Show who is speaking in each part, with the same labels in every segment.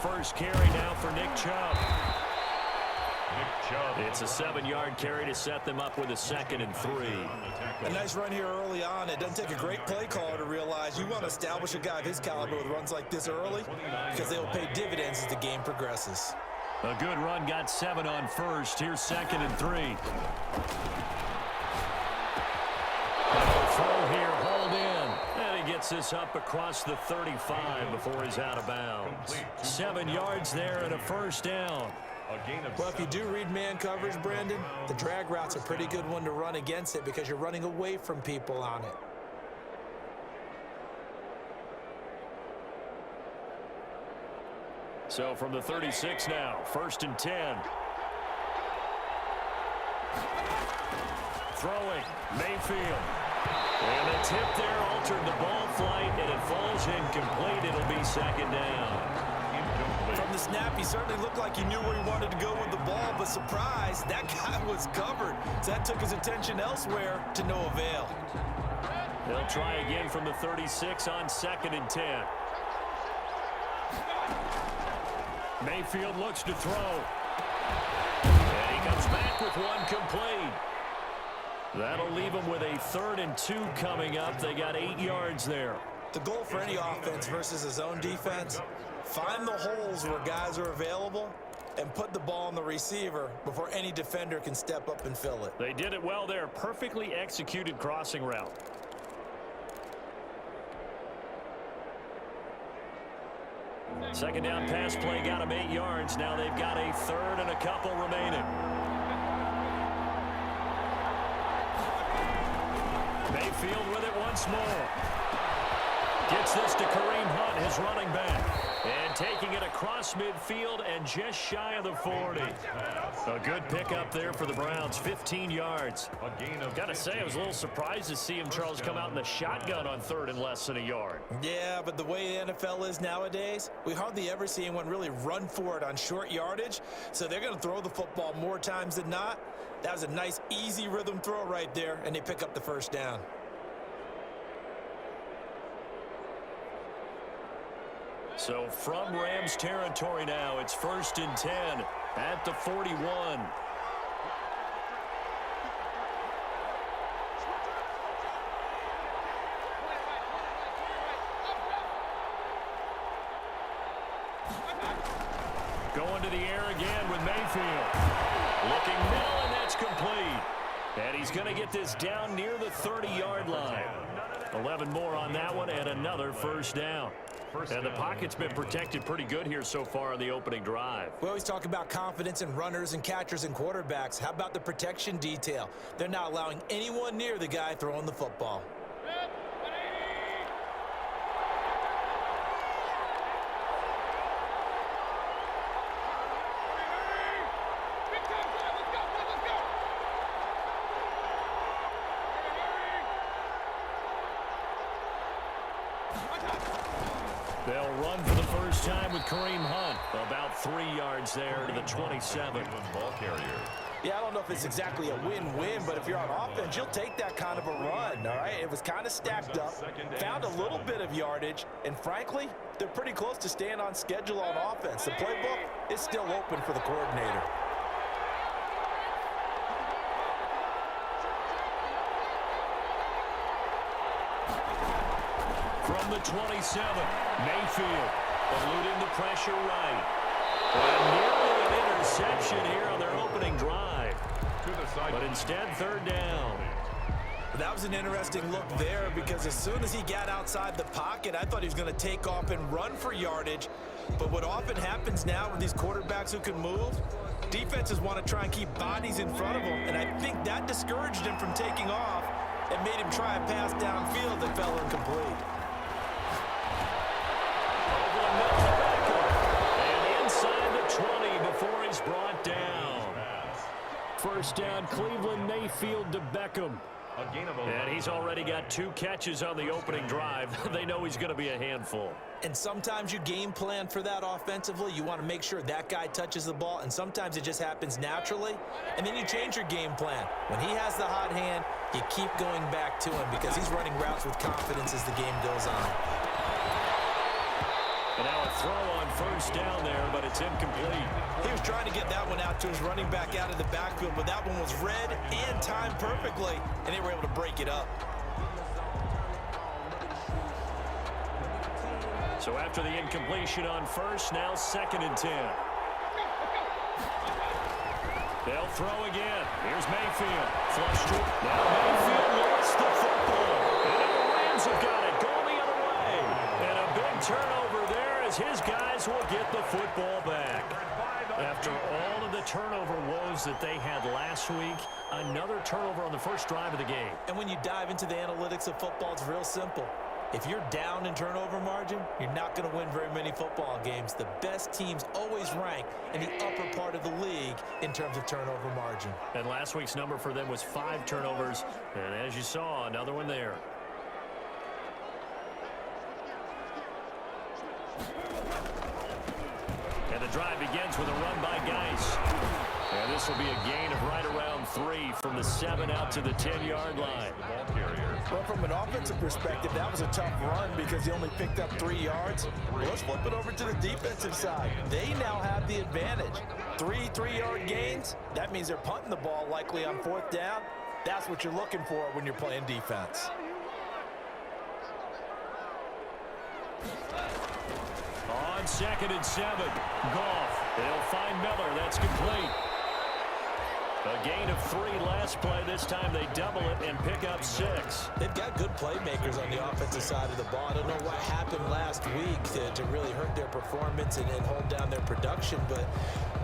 Speaker 1: first carry now for Nick Chubb. It's a 7-yard carry to set them up with a 2nd and 3.
Speaker 2: A nice run here early on. It doesn't take a great play caller to realize you want to establish a guy of his caliber with runs like this early because they will pay dividends as the game progresses.
Speaker 1: A good run, got 7 on first. Here's 2nd and 3. Throw here, hold in. And he gets this up across the 35 before he's out of bounds. 7 yards there and a first down.
Speaker 2: Well, if you do read man coverage, Brandon, the drag route's a pretty good one to run against it because you're running away from people on it.
Speaker 1: So from the 36 now, 1st and 10. Throwing, Mayfield. And the tip there altered the ball flight, and it falls incomplete. It'll be 2nd down.
Speaker 2: From the snap, he certainly looked like he knew where he wanted to go with the ball, but surprise, that guy was covered. So that took his attention elsewhere to no avail.
Speaker 1: They'll try again from the 36 on 2nd and 10. Mayfield looks to throw. And he comes back with one complete. That'll leave him with a 3rd and 2 coming up. They got 8 yards there.
Speaker 2: The goal for any offense versus his own defense, find the holes where guys are available and put the ball on the receiver before any defender can step up and fill it.
Speaker 1: They did it well there. Perfectly executed crossing route. Second down pass play got him 8 yards. Now they've got a 3rd and a couple remaining. Mayfield with it once more. Gets this to Kareem Hunt, his running back. And taking it across midfield and just shy of the 40. A good pickup there for the Browns, 15 yards. Got to say, I was a little surprised to see him, Charles, come out in the shotgun on 3rd and less than a yard.
Speaker 2: Yeah, but the way the NFL is nowadays, we hardly ever see anyone really run for it on short yardage. So they're going to throw the football more times than not. That was a nice, easy rhythm throw right there, and they pick up the first down.
Speaker 1: So from Rams territory now, it's 1st and 10 at the 41. Going to the air again with Mayfield. Looking middle, and that's complete. And he's going to get this down near the 30-yard line. 11 more on that one, and another first down. And the pocket's been protected pretty good here so far on the opening drive.
Speaker 2: We always talk about confidence in runners and catchers and quarterbacks. How about the protection detail? They're not allowing anyone near the guy throwing the football.
Speaker 1: They'll run for the first time with Kareem Hunt. About 3 yards there to the 27.
Speaker 3: Ball carrier.
Speaker 2: Yeah, I don't know if it's exactly a win-win, but if you're on offense, you'll take that kind of a run, all right? It was kind of stacked up, found a little bit of yardage, and frankly, they're pretty close to staying on schedule on offense. The playbook is still open for the coordinator.
Speaker 1: From the 27, Mayfield eluding the pressure right. And nearly an interception here on their opening drive. But instead, 3rd down.
Speaker 2: That was an interesting look there because as soon as he got outside the pocket, I thought he was going to take off and run for yardage. But what often happens now with these quarterbacks who can move, defenses want to try and keep bodies in front of them. And I think that discouraged him from taking off and made him try a pass downfield that fell incomplete.
Speaker 1: And inside the 20 before he's brought down. First down, Cleveland, Mayfield to Beckham. And he's already got 2 catches on the opening drive. They know he's going to be a handful.
Speaker 2: And sometimes you game plan for that offensively. You want to make sure that guy touches the ball, and sometimes it just happens naturally. And then you change your game plan. When he has the hot hand, you keep going back to him because he's running routes with confidence as the game goes on.
Speaker 1: And now a throw on first down there, but it's incomplete.
Speaker 2: He was trying to get that one out to his running back out of the backfield, but that one was read and timed perfectly, and they were able to break it up.
Speaker 1: So after the incompletion on first, now 2nd and 10. They'll throw again. Here's Mayfield. Flush to it. Now Mayfield lost the football. And the Rams have got it going the other way. And a big turnover there as his guys will get the football back. After all of the turnover woes that they had last week, another turnover on the first drive of the game.
Speaker 2: And when you dive into the analytics of football, it's real simple. If you're down in turnover margin, you're not going to win very many football games. The best teams always rank in the upper part of the league in terms of turnover margin.
Speaker 1: And last week's number for them was 5 turnovers. And as you saw, another one there. And the drive begins with a run by Geis. And this will be a gain of right around 3 from the 7 out to the 10-yard line.
Speaker 2: Well, from an offensive perspective, that was a tough run because he only picked up 3 yards. Well, let's flip it over to the defensive side. They now have the advantage. 3 3-yard gains, that means they're punting the ball likely on 4th down. That's what you're looking for when you're playing defense.
Speaker 1: On 2nd and 7, Goff. They'll find Miller. That's complete. A gain of 3 last play. This time they double it and pick up 6.
Speaker 2: They've got good playmakers on the offensive side of the ball. I don't know what happened last week to really hurt their performance and hold down their production, but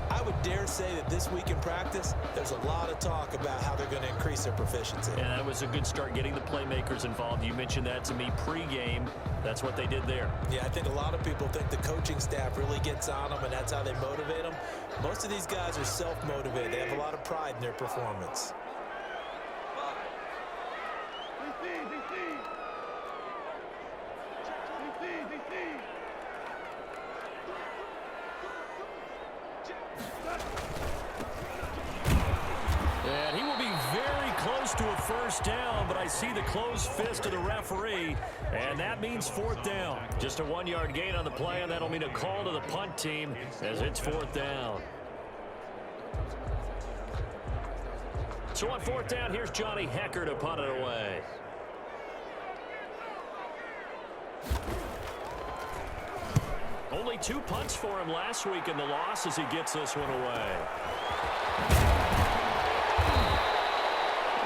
Speaker 2: I would dare say that this week in practice, there's a lot of talk about how they're going to increase their proficiency.
Speaker 1: And that was a good start getting the playmakers involved. You mentioned that to me pregame. That's what they did there.
Speaker 2: Yeah, I think a lot of people think the coaching staff really gets on them, and that's how they motivate them. Most of these guys are self-motivated. They have a lot of pride in their performance.
Speaker 1: And he will be very close to a first down, but I see the closed fist of the referee, and that means 4th down. Just a 1-yard gain on the play, and that'll mean a call to the punt team as it's 4th down. So on 4th down, here's Johnny Hecker to punt it away. Only 2 punts for him last week in the loss as he gets this one away.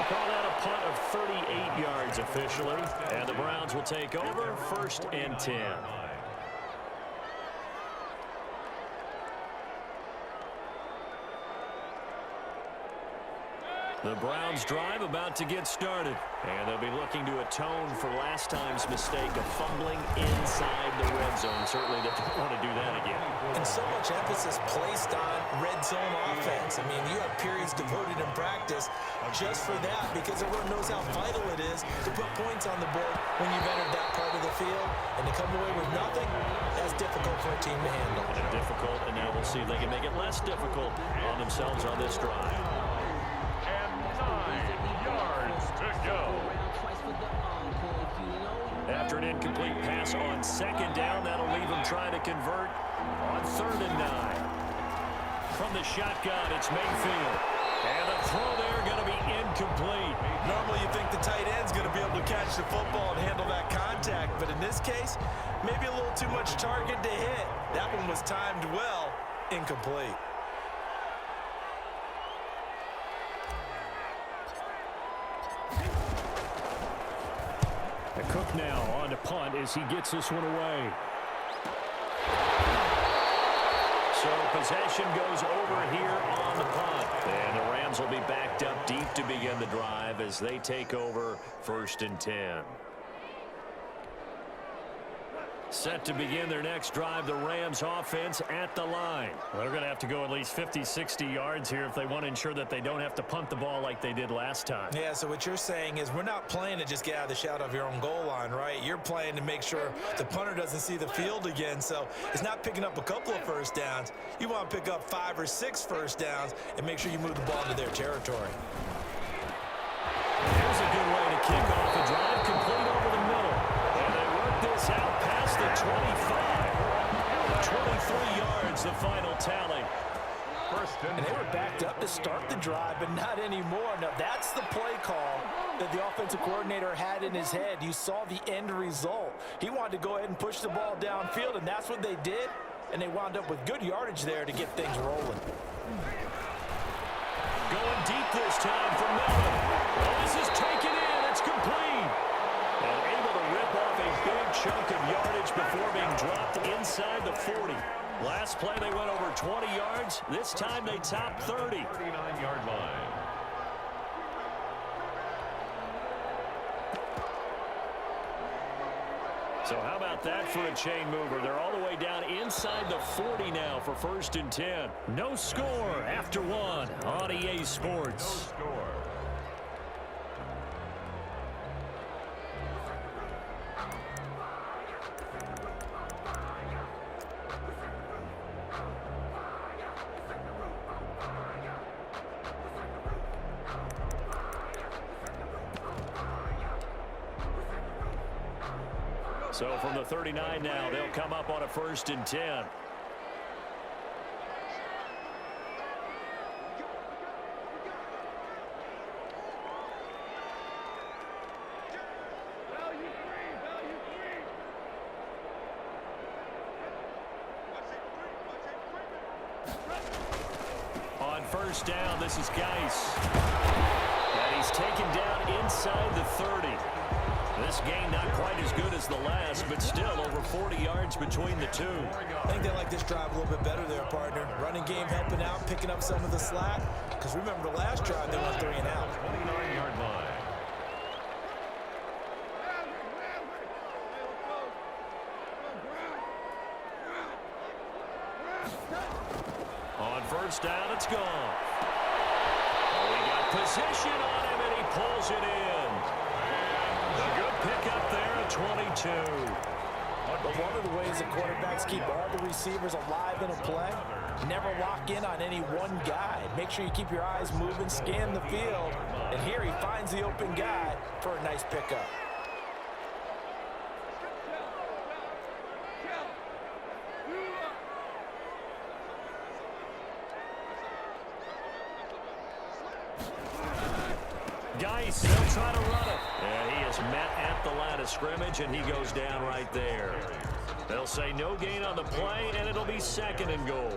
Speaker 1: Call that a punt of 38 yards officially. And the Browns will take over 1st and 10. The Browns drive about to get started. And they'll be looking to atone for last time's mistake of fumbling inside the red zone. Certainly they don't want to do that again.
Speaker 2: And so much emphasis placed on red zone offense. I mean, you have periods devoted in practice just for that because everyone knows how vital it is to put points on the board when you've entered that part of the field. And to come away with nothing, that's difficult for a team to handle.
Speaker 1: And difficult, and now we'll see if they can make it less difficult on themselves on this drive. After an incomplete pass on 2nd down, that'll leave him trying to convert on 3rd and 9. From the shotgun, it's Mayfield. And the throw there going to be incomplete.
Speaker 2: Normally you think the tight end's going to be able to catch the football and handle that contact, but in this case, maybe a little too much target to hit. That one was timed well, incomplete.
Speaker 1: Cook now on to punt as he gets this one away. So possession goes over here on the punt. And the Rams will be backed up deep to begin the drive as they take over 1st and 10. Set to begin their next drive, the Rams offense at the line. Well, they're going to have to go at least 50, 60 yards here if they want to ensure that they don't have to punt the ball like they did last time.
Speaker 2: Yeah, so what you're saying is we're not playing to just get out of the shadow of your own goal line, right? You're playing to make sure the punter doesn't see the field again. So it's not picking up a couple of first downs. You want to pick up 5 or 6 first downs and make sure you move the ball into their territory.
Speaker 1: Here's a good way to kick off a drive, complete over the middle. And they work this out past the 25.
Speaker 2: drive, but not anymore. Now, that's the play call that the offensive coordinator had in his head. You saw the end result. He wanted to go ahead and push the ball downfield, and that's what they did, and they wound up with good yardage there to get things rolling.
Speaker 1: Going deep this time for Melvin. Well, this is taken in. It's complete. And able to rip off a big chunk of yardage before being dropped inside the 40. Last play, they went over 20 yards. This time, they topped 30.
Speaker 3: 39-yard line.
Speaker 1: So how about that for a chain mover? They're all the way down inside the 40 now for 1st and 10. No score after one on EA Sports.
Speaker 3: No score.
Speaker 1: So from the 39 now, they'll come up on a 1st and 10. On 1st down, this is Geis. And he's taken down inside the 30. This game not quite as good as the last, but still over 40 yards between the two.
Speaker 2: I think they like this drive a little bit better there, partner. Running game helping out, picking up some of the slack. Because remember the last drive, they went 3 and out.
Speaker 3: 29-yard line.
Speaker 1: On 1st down, it's gone. Oh, he got position on him, and he pulls it in. A good pickup there at 22.
Speaker 2: But one of the ways that quarterbacks keep all the receivers alive in a play, never lock in on any one guy. Make sure you keep your eyes moving, scan the field, and here he finds the open guy for a nice pickup.
Speaker 1: Geis, they'll try to run it. And he is met at the line of scrimmage, and he goes down right there. They'll say no gain on the play, and it'll be 2nd and goal.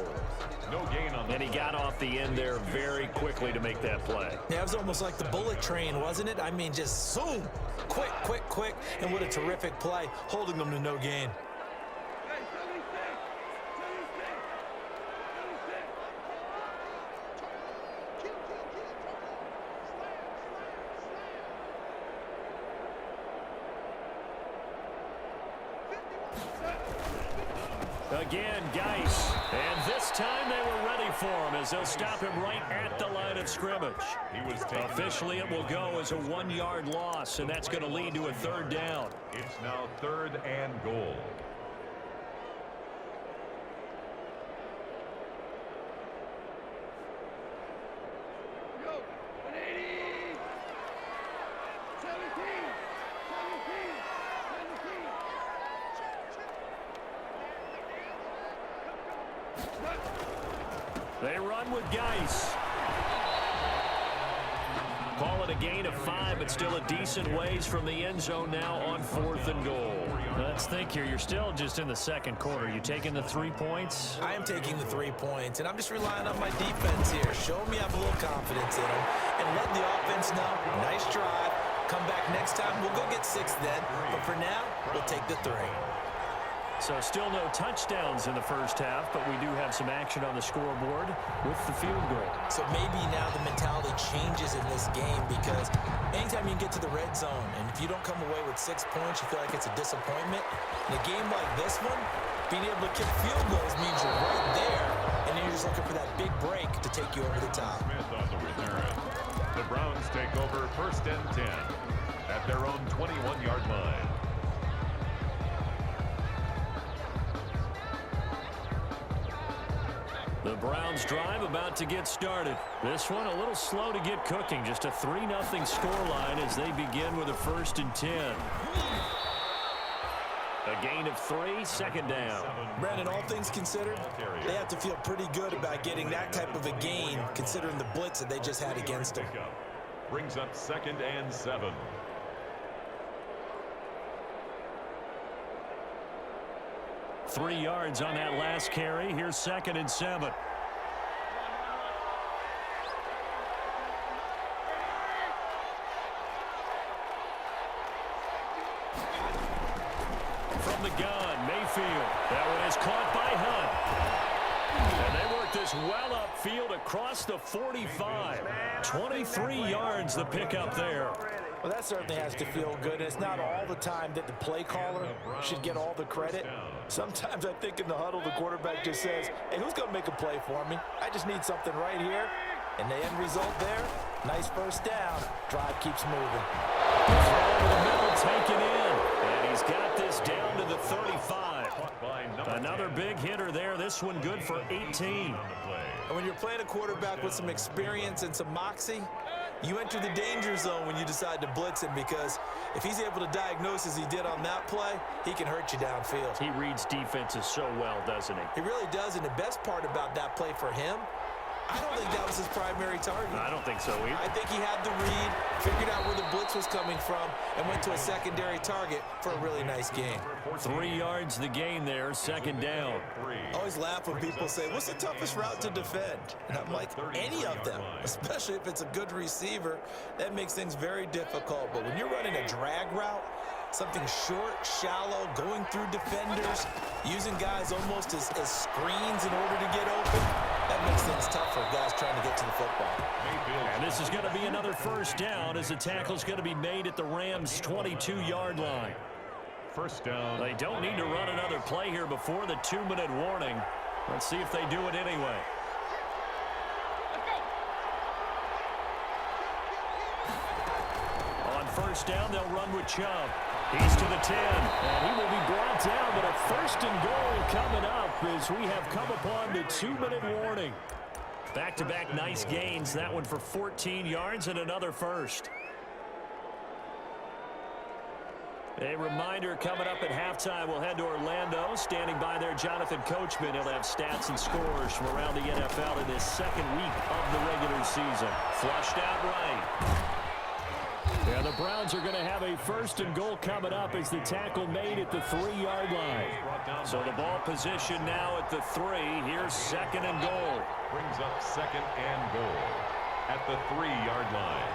Speaker 3: No gain on the
Speaker 1: And he got off the end there very quickly to make that play.
Speaker 2: Yeah, it was almost like the bullet train, wasn't it? I mean, just zoom, quick, quick, quick, and what a terrific play, holding them to no gain.
Speaker 1: Again, Geis. And this time they were ready for him as they'll stop him right at the line of scrimmage. Officially, it will go as a 1-yard loss, and that's going to lead to a 3rd down.
Speaker 3: It's now 3rd and goal.
Speaker 1: They run with Geis. Call it a gain of 5, but still a decent ways from the end zone now on 4th and goal. Let's think here. You're still just in the 2nd quarter. You taking the 3 points?
Speaker 2: I am taking the 3 points, and I'm just relying on my defense here. Show me I have a little confidence in them, and let the offense know, nice drive. Come back next time. We'll go get 6 then, but for now, we'll take the 3.
Speaker 1: So still no touchdowns in the 1st half, but we do have some action on the scoreboard with the field goal.
Speaker 2: So maybe now the mentality changes in this game because anytime you get to the red zone and if you don't come away with 6 points, you feel like it's a disappointment. In a game like this one, being able to kick field goals means you're right there, and then you're just looking for that big break to take you over the top.
Speaker 3: Smith on the return. The Browns take over 1st and 10 at their own 21-yard line.
Speaker 1: The Browns drive about to get started. This one a little slow to get cooking. Just a 3-0 scoreline as they begin with a 1st and 10. A gain of 3, second down.
Speaker 2: Brandon, all things considered, they have to feel pretty good about getting that type of a gain considering the blitz that they just had against them.
Speaker 3: Brings up 2nd and 7.
Speaker 1: Three yards on that last carry. Here's 2nd and 7. From the gun, Mayfield. That one is caught by Hunt. And they work this well upfield across the 45. 23 yards the pickup there.
Speaker 2: Well, that certainly has to feel good. It's not all the time that the play caller should get all the credit. Sometimes I think in the huddle, the quarterback just says, hey, who's going to make a play for me? I just need something right here. And the end result there, nice first down. Drive keeps moving.
Speaker 1: Throw over the middle, taken in. And he's got this down to the 35. Another big hitter there. This one good for 18.
Speaker 2: And when you're playing a quarterback with some experience and some moxie, you enter the danger zone when you decide to blitz him, because if he's able to diagnose as he did on that play, he can hurt you downfield.
Speaker 1: He reads defenses so well, doesn't he?
Speaker 2: He really does, and the best part about that play for him, I don't think that was his primary target.
Speaker 1: I don't think so either.
Speaker 2: I think he had the read, figured out where the blitz was coming from, and went to a secondary target for a really nice gain.
Speaker 1: 3 yards the gain there, 2nd down.
Speaker 2: I always laugh when people say, what's the toughest route to defend? And I'm like, any of them, especially if it's a good receiver. That makes things very difficult. But when you're running a drag route, something short, shallow, going through defenders, using guys almost as screens in order to get open, that makes things tough for guys trying to get to the football.
Speaker 1: And this is going to be another first down as the tackle's going to be made at the Rams' 22-yard line.
Speaker 3: First down.
Speaker 1: They don't need to run another play here before the 2-minute warning. Let's see if they do it anyway. On first down, they'll run with Chubb. He's to the 10, and he will be brought down, but a 1st and goal coming up as we have come upon the 2-minute warning. Back-to-back nice gains, that one for 14 yards and another first. A reminder coming up at halftime, we'll head to Orlando. Standing by there, Jonathan Coachman. He'll have stats and scores from around the NFL in this 2nd week of the regular season. Flushed out right. Yeah, the Browns are going to have a 1st and goal coming up as the tackle made at the 3-yard line. So the ball position now at the 3. Here's 2nd and goal.
Speaker 3: Brings up 2nd and goal at the 3-yard line.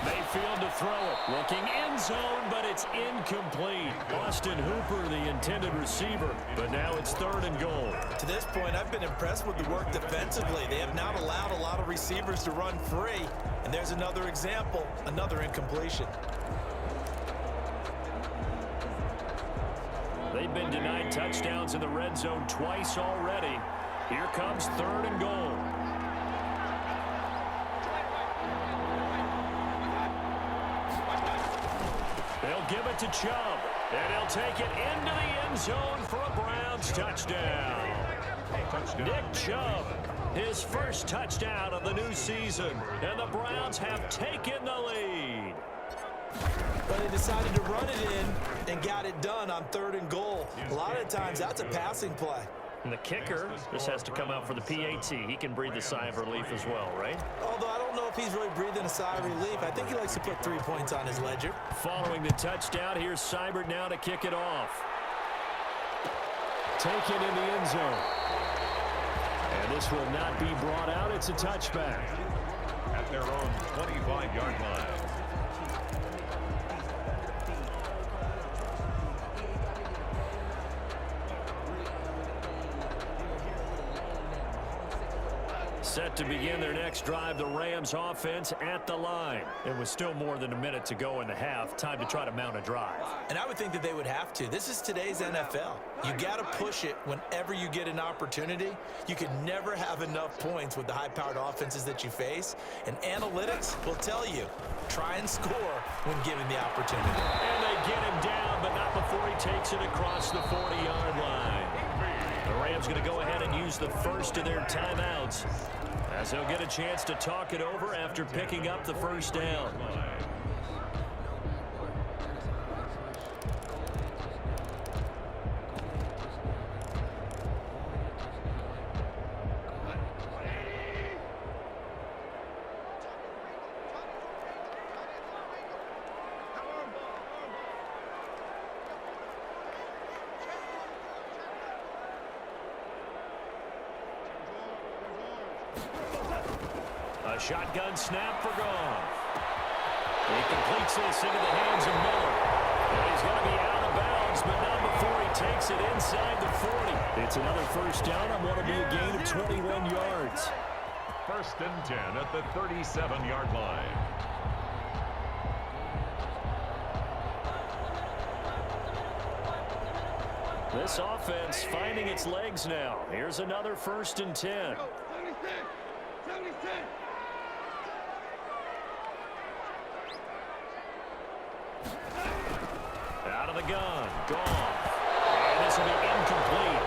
Speaker 1: Mayfield to throw it. Looking end zone, but it's incomplete. Austin Hooper, the intended receiver, but now it's 3rd and goal.
Speaker 2: To this point, I've been impressed with the work defensively. They have not allowed a lot of receivers to run free. And there's another example, another incompletion.
Speaker 1: They've been denied touchdowns in the red zone twice already. Here comes 3rd and goal. They'll give it to Chubb, and he'll take it into the end zone for a Browns touchdown. Nick Chubb, his first touchdown of the new season, and the Browns have taken the lead.
Speaker 2: But they decided to run it in and got it done on 3rd and goal. A lot of times, that's a passing play.
Speaker 1: And the kicker just has to come out for the PAT. He can breathe a sigh of relief as well, right?
Speaker 2: Although I don't know if he's really breathing a sigh of relief. I think he likes to put 3 points on his ledger.
Speaker 1: Following the touchdown, here's Seibert now to kick it off. Taken in the end zone. And this will not be brought out. It's a touchback.
Speaker 3: At their own 25-yard line.
Speaker 1: Set to begin their next drive, the Rams offense at the line. And with still more than a minute to go in the half, time to try to mount a drive.
Speaker 2: And I would think that they would have to. This is today's NFL. You got to push it whenever you get an opportunity. You can never have enough points with the high-powered offenses that you face. And analytics will tell you, try and score when given the opportunity.
Speaker 1: And they get him down, but not before he takes it across the 40-yard line. The Rams going to go ahead and use the first of their timeouts As he'll get a chance to talk it over after picking up the first down. A shotgun snap for Goff. He completes this into the hands of Miller. And he's going to be out of bounds, but not before he takes it inside the 40. It's another first down on what will be a gain of 21 yards.
Speaker 3: First and 10 at the 37-yard line.
Speaker 1: This offense finding its legs now. Here's another first and 10. Out of the gun. Gone. And this will be incomplete.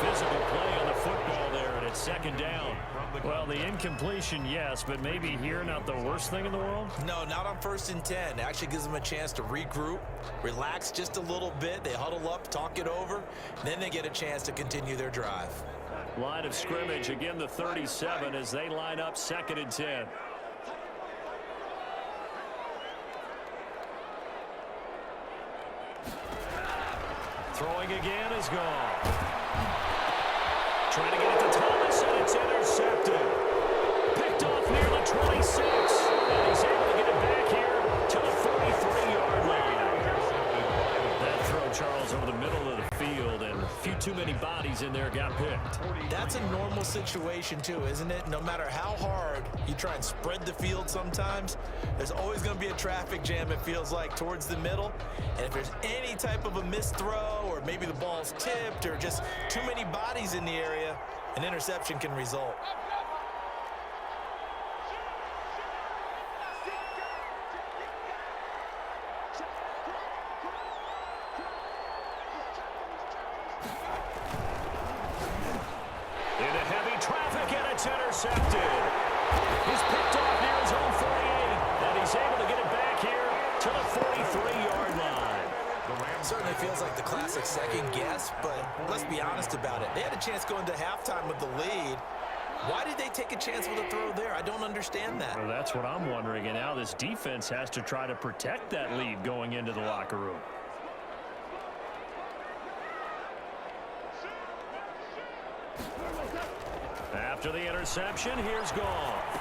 Speaker 1: Physical play on the football there, and it's second down. Well, the incompletion, yes, but maybe here not the worst thing in the world?
Speaker 2: No, not on first and 10. It actually gives them a chance to regroup, relax just a little bit. They huddle up, talk it over, then they get a chance to continue their drive.
Speaker 1: Line of scrimmage, again the 37 as they line up second and 10. Throwing again is gone. Trying to get it to Thomas, and it's intercepted. Picked off near the 26, and he's able to get it back here to the 43-yard line. That throw, Charles, over the middle of the field, and a few too many bodies in there got picked.
Speaker 2: That's a normal situation, too, isn't it? No matter how hard you try and spread the field sometimes, there's always going to be a traffic jam, it feels like, towards the middle. And if there's any type of a missed throw, or maybe the ball's tipped, or just too many bodies in the area, an interception can result.
Speaker 1: Into heavy traffic, and it's intercepted. He's picked off near his own 48, and he's able to get it back here to the 43-yard line.
Speaker 2: Certainly feels like the classic second guess, but let's be honest about it. They had a chance going to halftime with the lead. Why did they take a chance with a throw there? I don't understand that.
Speaker 1: Well, that's what I'm wondering, and now this defense has to try to protect that lead going into the locker room. After the interception, here's Goff.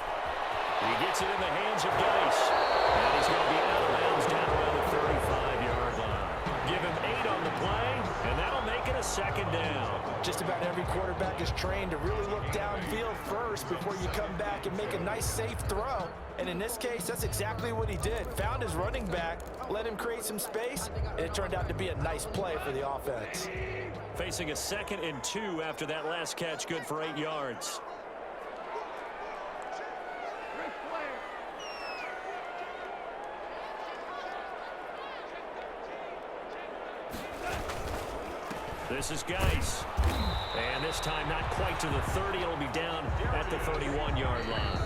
Speaker 1: He gets it in the hands of Geis, and he's going to be out of bounds down around the 35-yard line. Give him 8 on the play, and that'll make it a second down.
Speaker 2: Just about every quarterback is trained to really look downfield first before you come back and make a nice, safe throw. And in this case, that's exactly what he did. Found his running back, let him create some space, and it turned out to be a nice play for the offense.
Speaker 1: Facing a 2nd and 2 after that last catch, good for 8 yards. This is Geis. And this time not quite to the 30. It'll be down at the 31-yard line.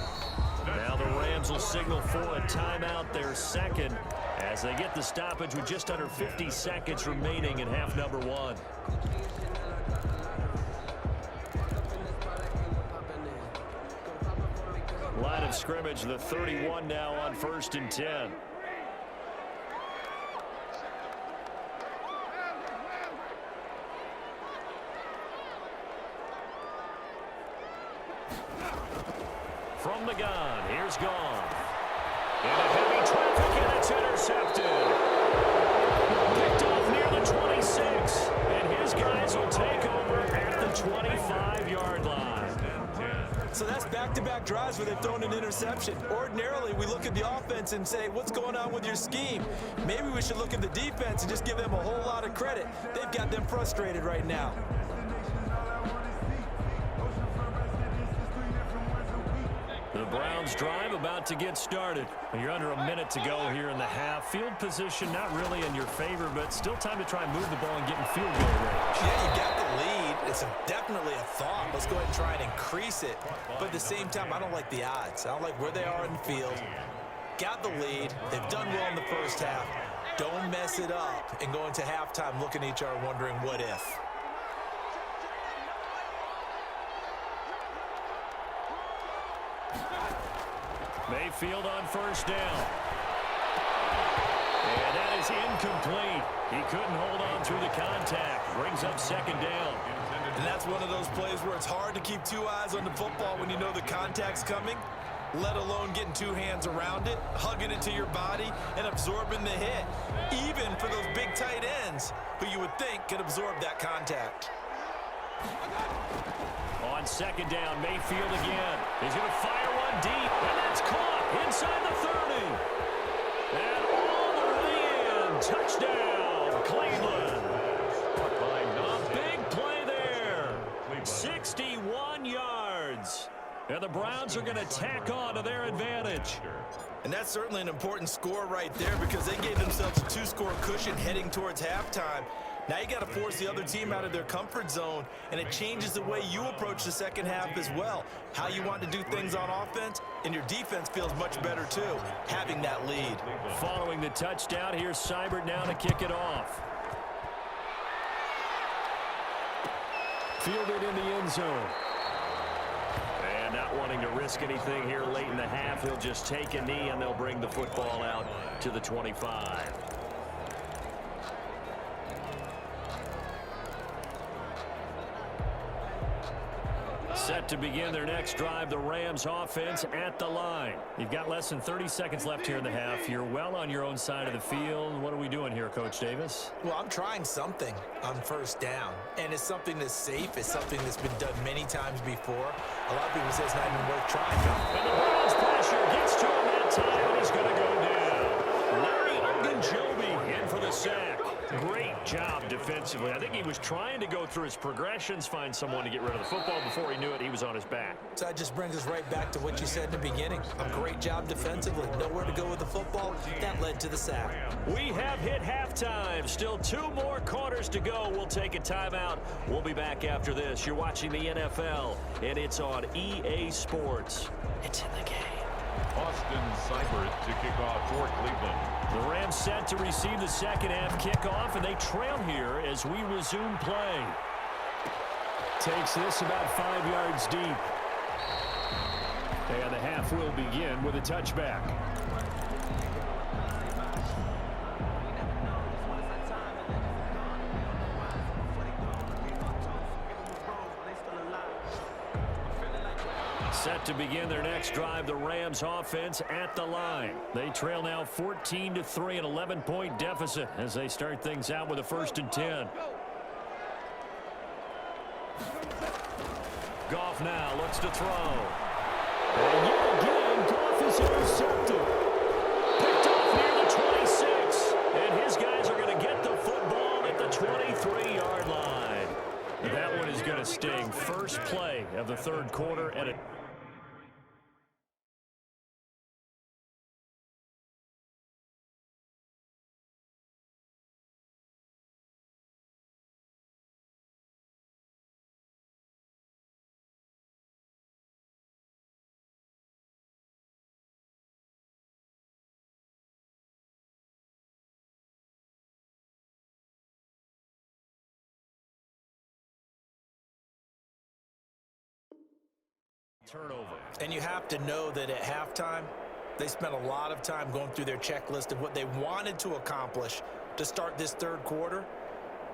Speaker 1: Now the Rams will signal for a timeout, their second, as they get the stoppage with just under 50 seconds remaining in half number 1. Line of scrimmage, the 31 now on 1st and 10. From the gun, here's Goff. Into heavy traffic, and it's intercepted. Picked off near the 26, and his guys will take over at the 25-yard line.
Speaker 2: So that's back-to-back drives where they've thrown an interception. Ordinarily, we look at the offense and say, what's going on with your scheme? Maybe we should look at the defense and just give them a whole lot of credit. They've got them frustrated right now.
Speaker 1: The Browns drive about to get started. You're under a minute to go here in the half. Field position not really in your favor, but still time to try and move the ball and get in field goal range.
Speaker 2: Yeah, you got the lead. It's definitely a thought. Let's go ahead and try and increase it. But at the same time, I don't like the odds. I don't like where they are in the field. Got the lead. They've done well in the first half. Don't mess it up and go into halftime looking at each other wondering what if.
Speaker 1: Mayfield on first down. And that is incomplete. He couldn't hold on through the contact. Brings up second down.
Speaker 2: And that's one of those plays where it's hard to keep two eyes on the football when you know the contact's coming, let alone getting two hands around it, hugging it to your body, and absorbing the hit, even for those big tight ends who you would think could absorb that contact.
Speaker 1: On second down, Mayfield again. He's going to fire one deep, and that's caught inside the 30. And all the way in. Touchdown, Cleveland. A big play there. 61 yards. And the Browns are going to tack on to their advantage.
Speaker 2: And that's certainly an important score right there because they gave themselves a two-score cushion heading towards halftime. Now you got to force the other team out of their comfort zone, and it changes the way you approach the second half as well. How you want to do things on offense, and your defense feels much better too, having that lead.
Speaker 1: Following the touchdown, here's Seibert now to kick it off. Fielded in the end zone. And not wanting to risk anything here late in the half, he'll just take a knee, and they'll bring the football out to the 25. Set to begin their next drive, the Rams offense at the line. You've got less than 30 seconds left here in the half. You're well on your own side of the field. What are we doing here, Coach Davis?
Speaker 2: Well, I'm trying something on first down, and it's something that's safe. It's something that's been done many times before. A lot of people say it's not even worth trying.
Speaker 1: And the Browns pressure gets to him that time, and he's going to go down. Larry Ogunjobi in for the sack. Great job defensively. I think he was trying to go through his progressions, find someone to get rid of the football. Before he knew it, he was on his back.
Speaker 2: So that just brings us right back to what you said in the beginning. A great job defensively. Nowhere to go with the football. That led to the sack.
Speaker 1: We have hit halftime. Still 2 more quarters to go. We'll take a timeout. We'll be back after this. You're watching the NFL, and it's on EA Sports. It's in the game.
Speaker 3: Austin Seibert to kick off for Cleveland.
Speaker 1: The Rams set to receive the second half kickoff, and they trail here as we resume play. Takes this about 5 yards deep. And the half will begin with a touchback. Set to begin their next drive, the Rams offense at the line. They trail now 14-3, an 11-point deficit as they start things out with a 1st and 10. Goff now looks to throw. And yet again, Goff is intercepted. Picked off near the 26. And his guys are going to get the football at the 23-yard line. That one is going to sting. First play of the third quarter at a turnover.
Speaker 2: And you have to know that at halftime, they spent a lot of time going through their checklist of what they wanted to accomplish to start this third quarter.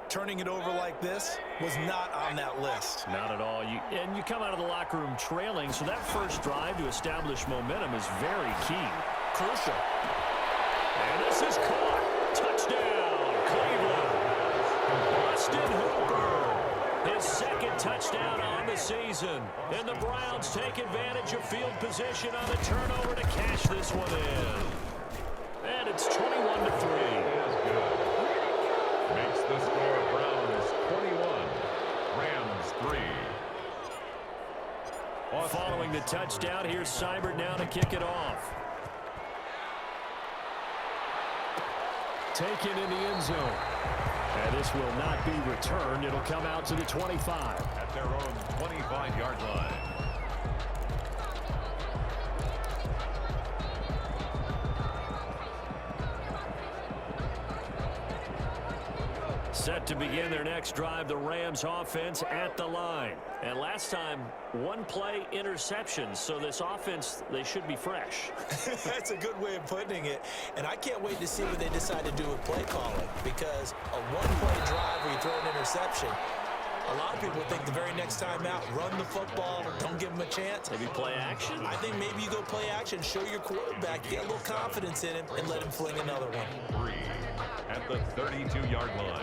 Speaker 2: Turning it over like this was not on that list.
Speaker 1: Not at all. And you come out of the locker room trailing, so that first drive to establish momentum is very key.
Speaker 2: Crucial.
Speaker 1: And this is caught. Touchdown, Cleveland. Austin Hooper. His second touchdown on the season. And the Browns take advantage of field position on the turnover to cash this one in. And it's 21-3.
Speaker 3: Makes the score Browns 21, Rams 3.
Speaker 1: Following the touchdown, here's Seibert now to kick it off. taken in the end zone. And this will not be returned. It'll come out to the 25.
Speaker 3: At their own 25-yard line.
Speaker 1: Set to begin their next drive, the Rams offense at the line. And last time, one play interception. So this offense, they should be fresh.
Speaker 2: That's a good way of putting it. And I can't wait to see what they decide to do with play calling. Because a one-play drive where you throw an interception, a lot of people think the very next time out, run the football, don't give them a chance.
Speaker 1: Maybe play action?
Speaker 2: I think maybe you go play action, show your quarterback, get a little confidence in him, and let him fling another one.
Speaker 3: 3 at the 32-yard line.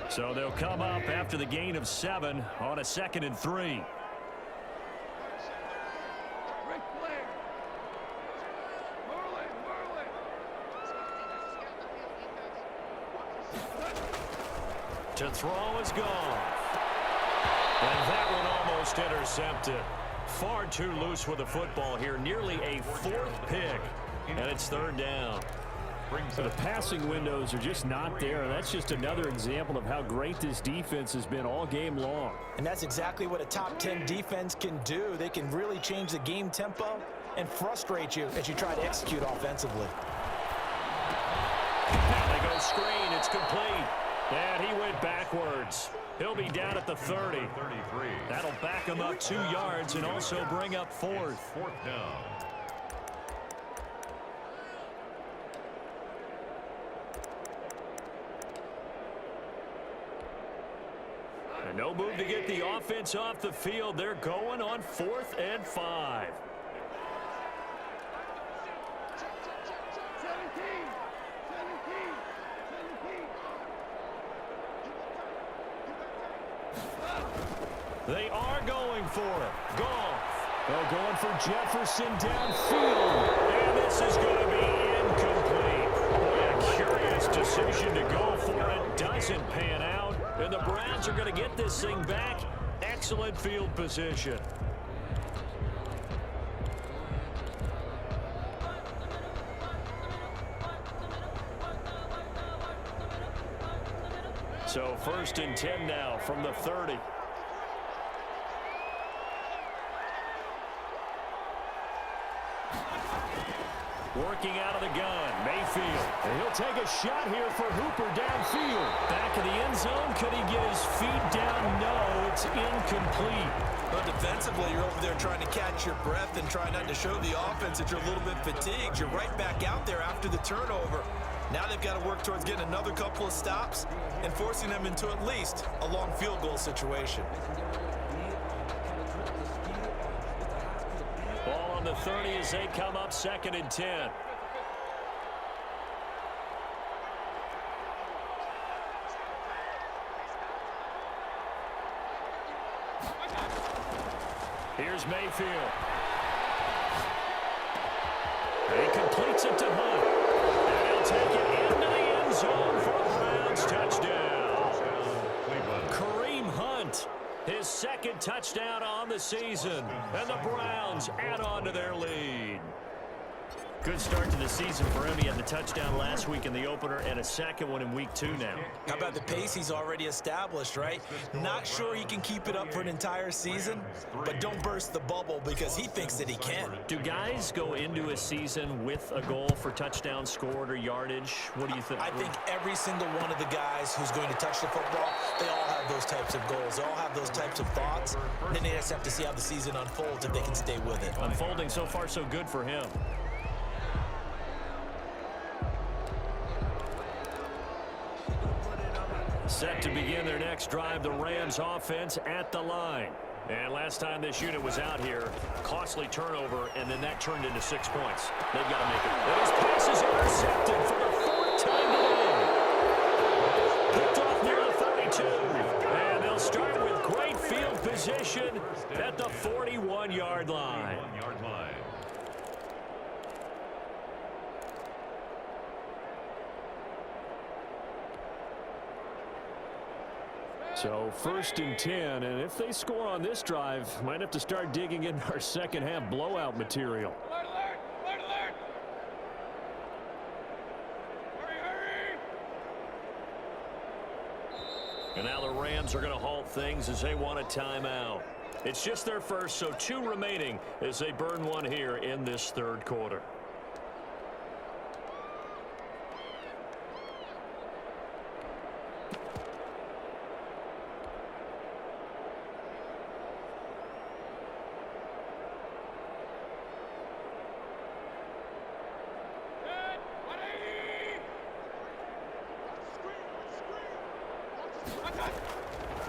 Speaker 1: So they'll come up after the gain of 7 on a 2nd and 3. To throw is gone. And that one almost intercepted. Far too loose with the football here. Nearly a 4th pick. And it's 3rd down. So the passing windows are just not there. That's just another example of how great this defense has been all game long.
Speaker 2: And that's exactly what a top 10 defense can do. They can really change the game tempo and frustrate you as you try to execute offensively.
Speaker 1: They go screen. It's complete. And he went backwards. He'll be down at the 30.
Speaker 3: 33.
Speaker 1: That'll back him up 2 yards and also bring up 4th.
Speaker 3: 4th down.
Speaker 1: And no move to get the offense off the field. They're going on 4th and 5. They are going for it. Goff. They're going for Jefferson downfield. And this is going to be incomplete. Boy, a curious decision to go for it. Doesn't pan out. And the Browns are going to get this thing back. Excellent field position. So 1st and 10 now from the 30. Working out of the gun, Mayfield. And he'll take a shot here for Hooper downfield. Back of the end zone. Could he get his feet down? No, it's incomplete.
Speaker 2: But defensively, you're over there trying to catch your breath and try not to show the offense that you're a little bit fatigued. You're right back out there after the turnover. Now they've got to work towards getting another couple of stops and forcing them into at least a long field goal situation.
Speaker 1: Ball on the 30 as they come up 2nd and 10. Here's Mayfield. He completes it to Hunt. And he'll take it into the end zone for a Browns touchdown. Kareem Hunt. His 2nd touchdown on the season. And the Browns add on to their lead. Good start to the season for him. He had the touchdown last week in the opener and a 2nd one in week 2 now.
Speaker 2: How about the pace he's already established, right? Not sure he can keep it up for an entire season, but don't burst the bubble because he thinks that he can.
Speaker 1: Do guys go into a season with a goal for touchdowns scored or yardage? What do you think?
Speaker 2: I think every single one of the guys who's going to touch the football, they all have those types of goals. They all have those types of thoughts. And then they just have to see how the season unfolds if they can stay with it.
Speaker 1: Unfolding so far so good for him. Set to begin their next drive, the Rams offense at the line. And last time this unit was out here, costly turnover, and then that turned into 6 points. They've got to make it. And his pass is intercepted for the 4th time today. Picked off near the 32. And they'll start with great field position at the 41-yard line. So 1st and 10, and if they score on this drive, might have to start digging into our second half blowout material.
Speaker 4: Alert, alert, alert, alert. Hurry, hurry.
Speaker 1: And now the Rams are going to halt things as they want a timeout. It's just their first, so 2 remaining as they burn one here in this 3rd quarter.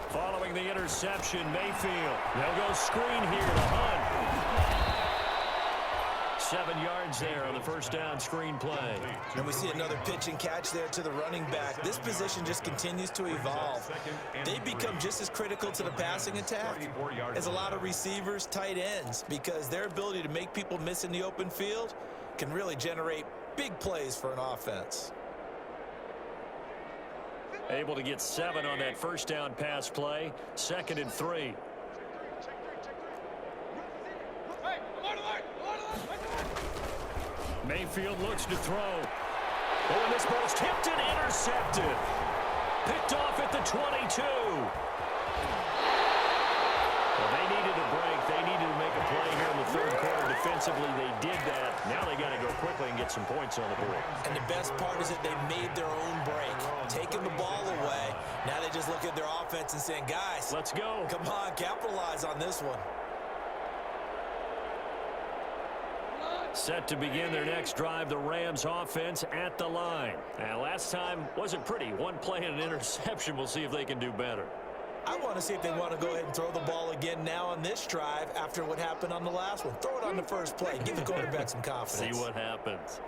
Speaker 1: Following the interception, Mayfield. They'll go screen here to Hunt. 7 yards there on the 1st down screen play.
Speaker 2: And we see another pitch and catch there to the running back. This position just continues to evolve. They become just as critical to the passing attack as a lot of receivers, tight ends, because their ability to make people miss in the open field can really generate big plays for an offense.
Speaker 1: Able to get 7 on that 1st down pass play. 2nd and 3.
Speaker 4: Hey, alert, alert, alert, alert.
Speaker 1: Mayfield looks to throw. Oh, and this ball's tipped and intercepted. Picked off at the 22. Well, they needed a break. They needed to make a play here in the 3rd quarter. Defensively, they did that. Now they got to go quickly and get some points on the board.
Speaker 2: And the best part is that they made their own break. Taking the ball away. Now they just look at their offense and saying, guys,
Speaker 1: let's go.
Speaker 2: Come on, capitalize on this one.
Speaker 1: Set to begin their next drive, the Rams offense at the line. Now, last time wasn't pretty. 1 play and an interception. We'll see if they can do better.
Speaker 2: I want to see if they want to go ahead and throw the ball again now on this drive after what happened on the last one. Throw it on the first play. Give the quarterback some confidence.
Speaker 1: See what happens.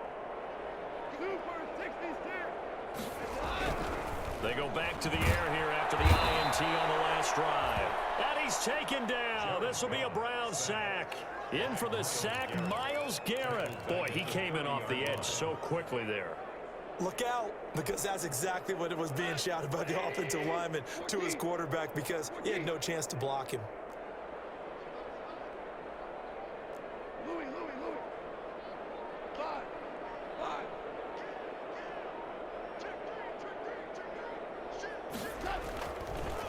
Speaker 1: They go back to the air here after the INT on the last drive. And he's taken down. This will be a Brown sack. In for the sack, Myles Garrett. Boy, he came in off the edge so quickly there.
Speaker 2: Look out, because that's exactly what it was being shouted by the offensive lineman to his quarterback, because he had no chance to block him.
Speaker 4: Louis. Five.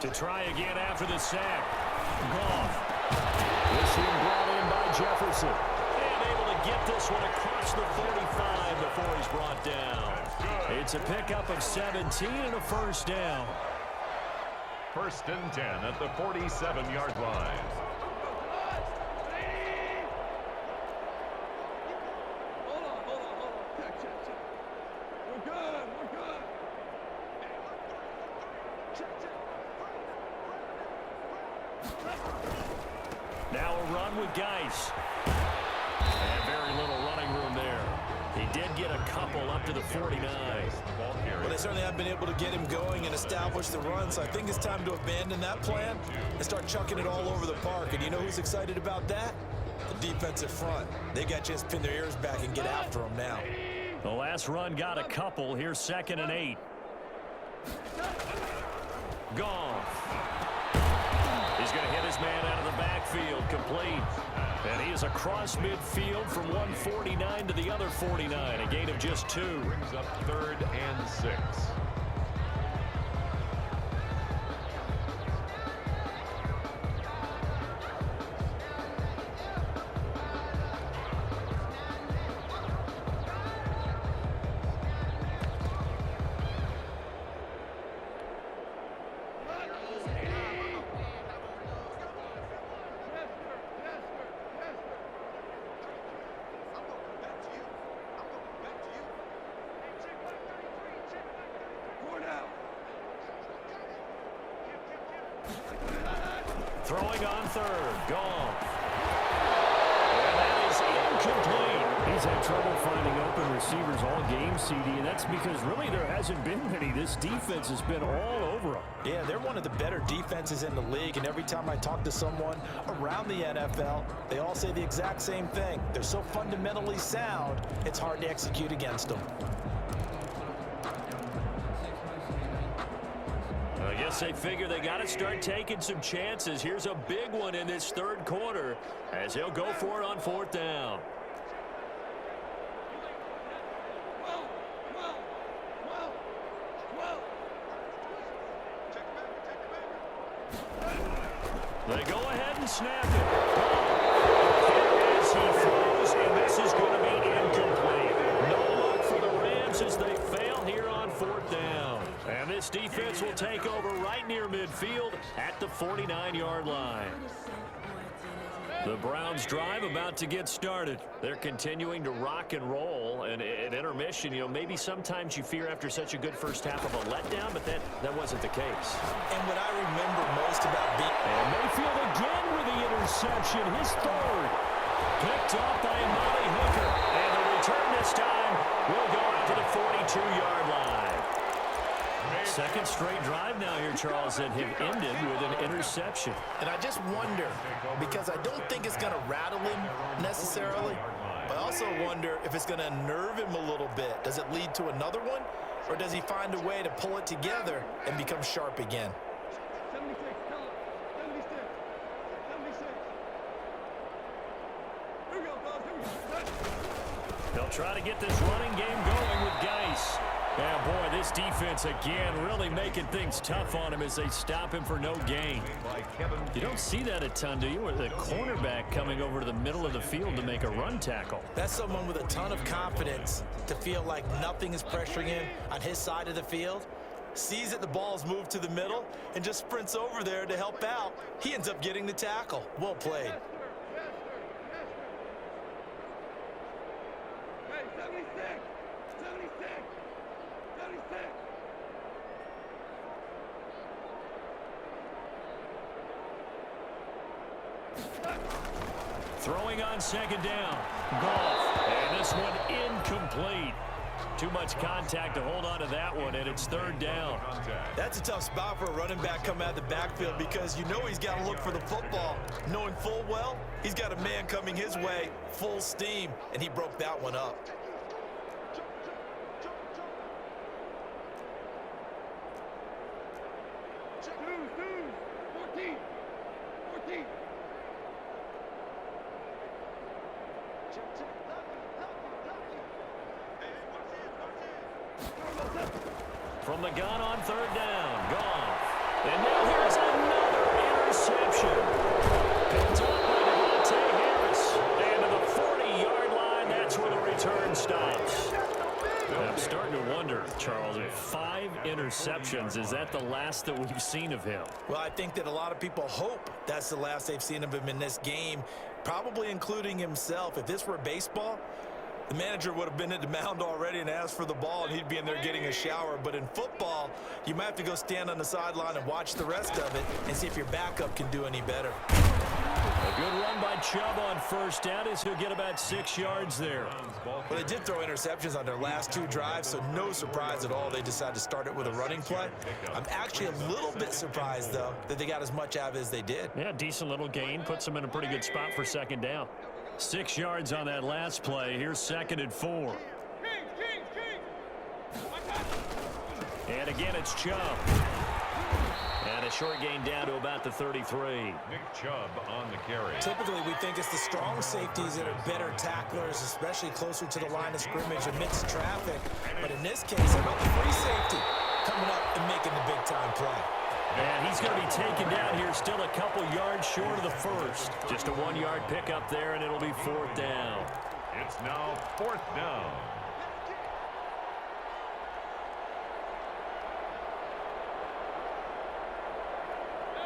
Speaker 1: To try again after the sack. Goff. This one brought in by Jefferson. And able to get this one across the 45 before he's brought down. It's a pickup of 17 and a 1st down.
Speaker 3: 1st and 10 at the 47-yard line.
Speaker 4: Hold on. Check. We're good.
Speaker 1: Now a run with Geis. And very little running room there. He did get a couple up to the 49.
Speaker 2: Well, they certainly have been able to get him going and establish the run, so I think it's time to abandon that plan and start chucking it all over the park. And you know who's excited about that? The defensive front. They got a chance to pin their ears back and get after him now.
Speaker 1: The last run got a couple. Here's 2nd and 8. Goff. He's going to hit his man out of the backfield, complete. And he is across midfield from 149 to the other 49, a gain of just 2.
Speaker 3: Brings up 3rd and 6.
Speaker 1: Throwing on 3rd. Goff. And that is incomplete. He's had trouble finding open receivers all game, CD, and that's because really there hasn't been many. This defense has been all over them.
Speaker 2: Yeah, they're one of the better defenses in the league, and every time I talk to someone around the NFL, they all say the exact same thing. They're so fundamentally sound, it's hard to execute against them.
Speaker 1: I guess guess they figure they got to start taking some chances. Here's a big one in this third quarter as he'll go for it on fourth down. They go ahead and snap it. As he throws, and this is going to be incomplete. No luck for the Rams as they fail here on fourth down. And this defense will take over right near midfield at the 49-yard line. The Browns drive about to get started. They're continuing to rock and roll. And at intermission, maybe sometimes you fear after such a good first half of a letdown, but that wasn't the case.
Speaker 2: And what I remember most about
Speaker 1: And Mayfield again with the interception, his third. Picked off by Molly Hooker. And the return this time will go out to the 42-yard line. Second straight drive now here, Charles, that have ended with an interception.
Speaker 2: And I just wonder, because I don't think it's going to rattle him necessarily, but I also wonder if it's going to unnerve him a little bit. Does it lead to another one, or does he find a way to pull it together and become sharp again?
Speaker 4: 76, tell him. 76. 76. Here we go, fellas. Here we go.
Speaker 1: They'll try to get this running game going with Geis. Yeah, boy, this defense again really making things tough on him as they stop him for no gain. You don't see that a ton, do you? With the cornerback coming over to the middle of the field to make a run tackle.
Speaker 2: That's someone with a ton of confidence to feel like nothing is pressuring him on his side of the field. Sees that the ball's moved to the middle and just sprints over there to help out. He ends up getting the tackle. Well played.
Speaker 4: Hey, 76. 76. 76.
Speaker 1: Throwing on second down. Goff. And this one incomplete. Too much contact to hold on to that one, and it's third down.
Speaker 2: That's a tough spot for a running back coming out of the backfield because you know he's got to look for the football, knowing full well he's got a man coming his way full steam, and he broke that one up.
Speaker 4: Two. 14. 14.
Speaker 1: From the gun on third down. Goff. And now here's another interception. Picked up by Devontae Harris. And to the 40-yard line, that's where the return stops. I'm starting to wonder, Charles, if 5 interceptions, is that the last that we've seen of him?
Speaker 2: Well, I think that a lot of people hope that's the last they've seen of him in this game, probably including himself. If this were baseball, the manager would have been at the mound already and asked for the ball, and he'd be in there getting a shower. But in football, you might have to go stand on the sideline and watch the rest of it and see if your backup can do any better.
Speaker 1: A good run by Chubb on first down as he'll get about 6 yards there.
Speaker 2: Well, they did throw interceptions on their last 2 drives, so no surprise at all they decided to start it with a running play. I'm actually a little bit surprised, though, that they got as much out of it as they did.
Speaker 1: Yeah, decent little gain. Puts them in a pretty good spot for second down. 6 yards on that last play. Here's second and 4. And again, it's Chubb. And a short gain down to about the 33.
Speaker 3: Nick Chubb on the carry.
Speaker 2: Typically, we think it's the strong safeties that are better tacklers, especially closer to the line of scrimmage amidst traffic. But in this case, how about the free safety coming up and making the big-time play?
Speaker 1: And he's going to be taken down here, still a couple yards short of the first. Just a 1-yard pickup there, and it'll be fourth down.
Speaker 3: It's now fourth down.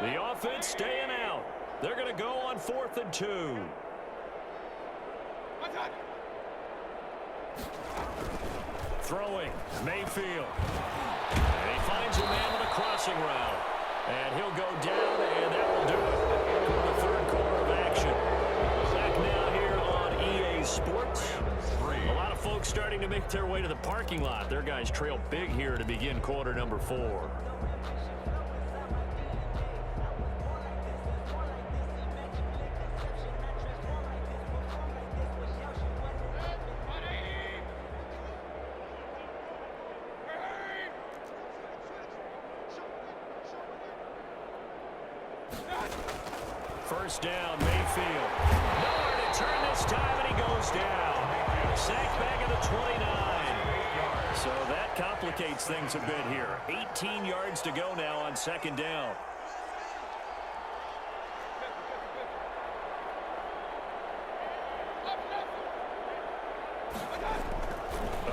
Speaker 1: The offense staying out. They're going to go on 4th and 2. Throwing, Mayfield. And he finds a man with a crossing route. And he'll go down, and that will do it for the third quarter of action. Back now here on EA Sports. A lot of folks starting to make their way to the parking lot. Their guys trail big here to begin quarter number 4. First down, Mayfield. Nowhere to turn this time, and he goes down. Sacked back at the 29. So that complicates things a bit here. 18 yards to go now on second down.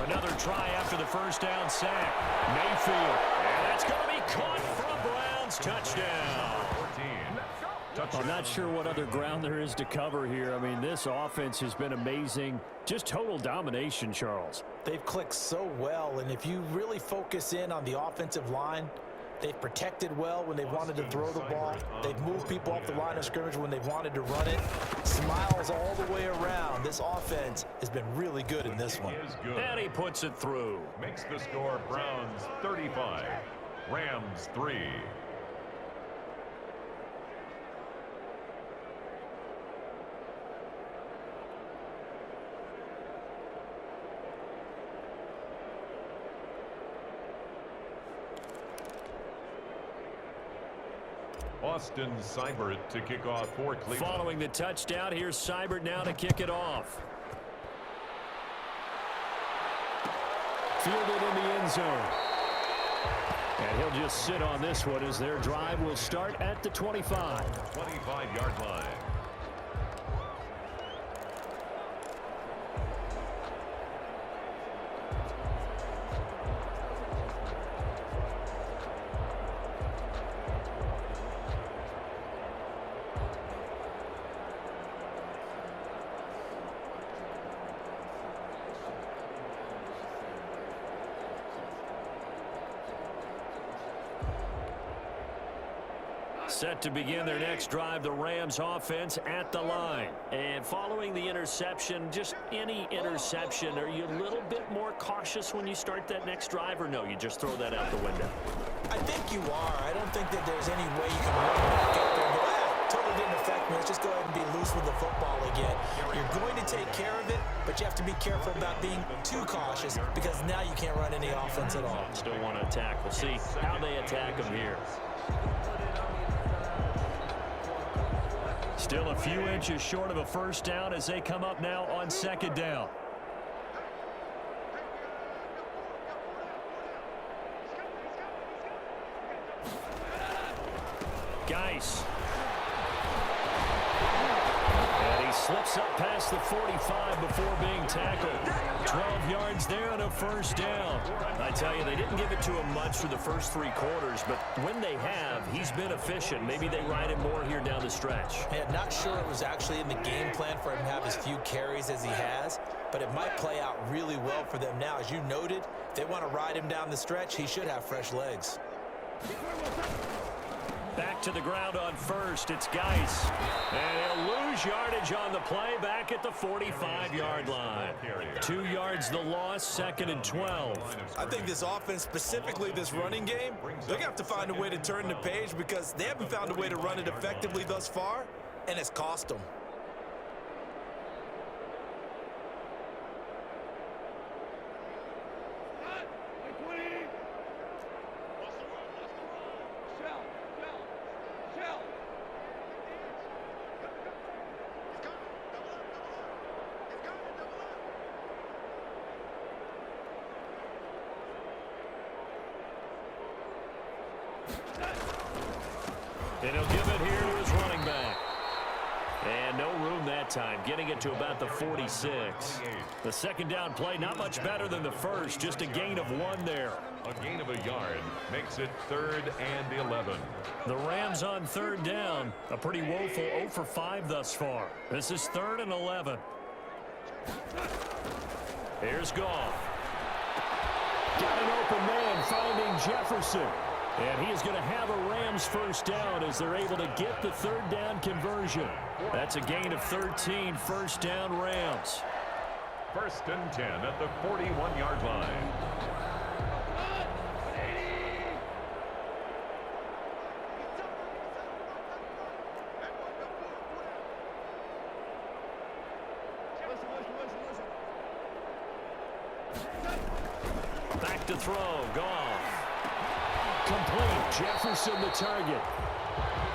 Speaker 1: Another try after the first down sack. Mayfield. And that's going to be caught for a Browns touchdown.
Speaker 3: 14.
Speaker 1: I'm not sure what other ground there is to cover here. I mean, this offense has been amazing. Just total domination, Charles.
Speaker 2: They've clicked so well, and if you really focus in on the offensive line, they've protected well when they wanted to throw the ball. They've moved people off the line of scrimmage when they wanted to run it. Smiles all the way around. This offense has been really good in this one.
Speaker 1: And he puts it through.
Speaker 3: Makes the score Browns 35, Rams 3. Austin Seibert to kick off for Cleveland.
Speaker 1: Following the touchdown, here's Seibert now to kick it off. Fielded in the end zone. And he'll just sit on this one as their drive will start at the 25.
Speaker 3: 25-yard line.
Speaker 1: Set to begin their next drive, the Rams offense at the line. And following the interception, just any interception, are you a little bit more cautious when you start that next drive, or no, you just throw that out the window?
Speaker 2: I think you are. I don't think that there's any way you can run back out there and go, totally didn't affect me. Let's just go ahead and be loose with the football again. You're going to take care of it, but you have to be careful about being too cautious because now you can't run any offense at all.
Speaker 1: Still want to attack. We'll see how they attack them here. Still a few inches short of a first down as they come up now on second down. Geis. And he slips up past the 45 before being tackled. 12 yards there and a first down. I tell you, they didn't give it to him much for the first 3 quarters, but when they have, he's been efficient. Maybe they ride him more here down the stretch.
Speaker 2: Yeah, not sure it was actually in the game plan for him to have as few carries as he has, but it might play out really well for them now. As you noted, if they want to ride him down the stretch, he should have fresh legs.
Speaker 1: Back to the ground on first. It's Geis. And he'll lose yardage on the play back at the 45-yard line. 2 yards the loss, second and 12.
Speaker 2: I think this offense, specifically this running game, they're going to have to find a way to turn the page because they haven't found a way to run it effectively thus far, and it's cost them.
Speaker 1: And he'll give it here to his running back. And no room that time, getting it to about the 46. The second down play, not much better than the first, just a gain of 1 there.
Speaker 3: A gain of a yard makes it 3rd and 11.
Speaker 1: The Rams on third down, a pretty woeful 0 for 5 thus far. This is 3rd and 11. Here's Goff. Got an open man, finding Jefferson. And he is going to have a Rams first down as they're able to get the third down conversion. That's a gain of 13, first down Rams.
Speaker 3: 1st and 10 at the 41-yard line.
Speaker 1: Back to throw, Goff. Complete, Jefferson the target.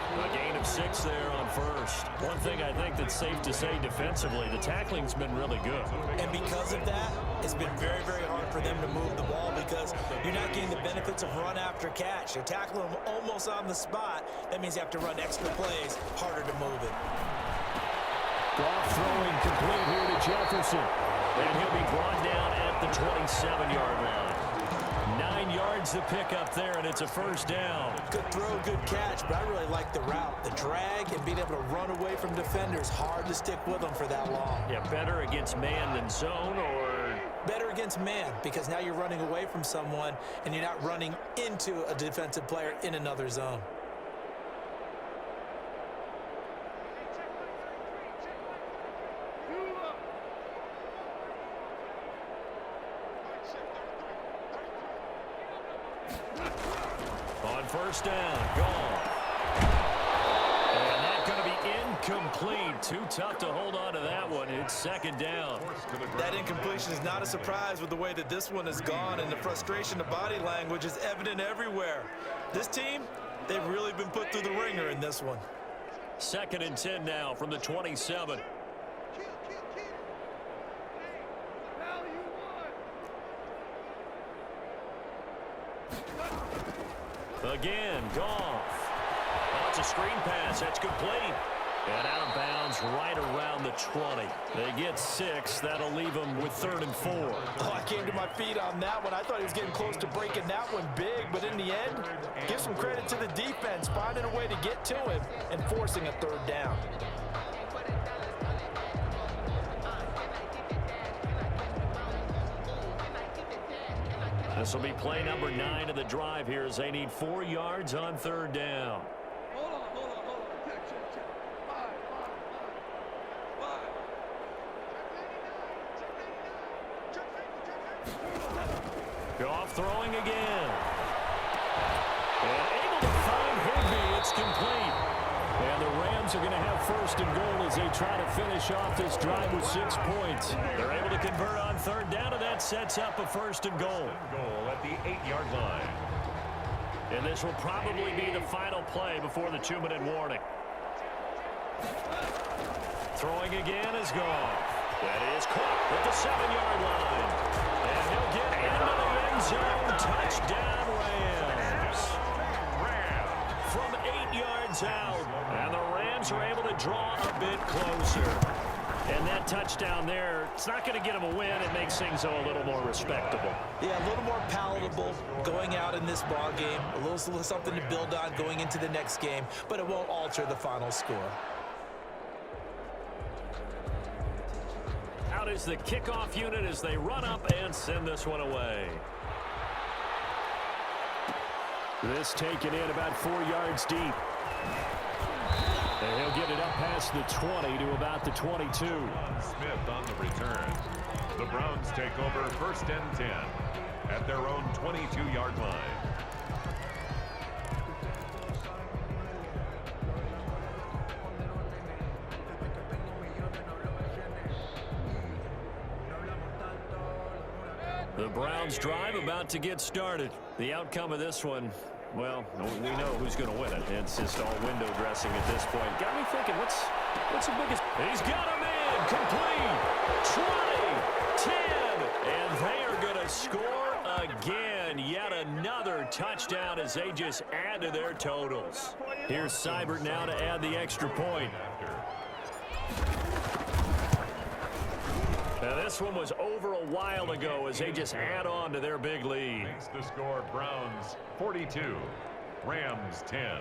Speaker 1: A gain of 6 there on first. One thing I think that's safe to say defensively, the tackling's been really good.
Speaker 2: And because of that, it's been very, very hard for them to move the ball because you're not getting the benefits of run after catch. You're tackling them almost on the spot. That means you have to run extra plays, harder to move it.
Speaker 1: Goff throwing complete here to Jefferson. And he'll be brought down at the 27-yard line. 9 yards to pick up there, and it's a first down.
Speaker 2: Good throw, good catch, but I really like the route. The drag and being able to run away from defenders, hard to stick with them for that long.
Speaker 1: Yeah, better against man than zone, or?
Speaker 2: Better against man, because now you're running away from someone, and you're not running into a defensive player in another zone.
Speaker 1: First down, gone. And that's going to be incomplete. Too tough to hold on to that one. It's second down.
Speaker 2: That incompletion is not a surprise with the way that this one has gone, and the frustration of body language is evident everywhere. This team, they've really been put through the ringer in this one.
Speaker 1: 2nd and 10 now from the 27. Again, Goff. Oh, it's a screen pass. That's complete. And out of bounds right around the 20. They get 6. That'll leave them with 3rd and 4.
Speaker 2: Oh, I came to my feet on that one. I thought he was getting close to breaking that one big, but in the end, give some credit to the defense, finding a way to get to him and forcing a 3rd down.
Speaker 1: This will be play number 9 of the drive here as they need 4 yards on 3rd down.
Speaker 4: Hold on. Check. 5.
Speaker 1: Goff throwing again. And able to find Higbee. It's complete. And the Rams are going to have 1st and goal as they try to finish off this drive with 6 points. They're able to convert on 3rd down, and that sets up a 1st and goal.
Speaker 3: Goal at the 8-yard line.
Speaker 1: And this will probably be the final play before the 2-minute warning. Throwing again is Goff. That is caught at the 7-yard line. And he'll get into the end zone. Touchdown, Rams. From 8 yards out. And the Rams are able to draw a bit closer. And that touchdown there, it's not going to get them a win. It makes things a little more respectable.
Speaker 2: Yeah, a little more palatable going out in this ball game. A little something to build on going into the next game, but it won't alter the final score.
Speaker 1: Out is the kickoff unit as they run up and send this one away. This taken in about 4 yards deep. And he'll get it up past the 20 to about the 22.
Speaker 3: Smith on the return. The Browns take over 1st and 10 at their own 22-yard line.
Speaker 1: The Browns drive about to get started. The outcome of this one, well, we know who's going to win it. It's just all window dressing at this point. Got me thinking, what's the biggest? He's got him in, complete, 20, 10, and they are going to score again. Yet another touchdown as they just add to their totals. Here's Seibert now to add the extra point. Now this one was over a while ago as they just add on to their big lead.
Speaker 3: Makes the score Browns 42, Rams 10.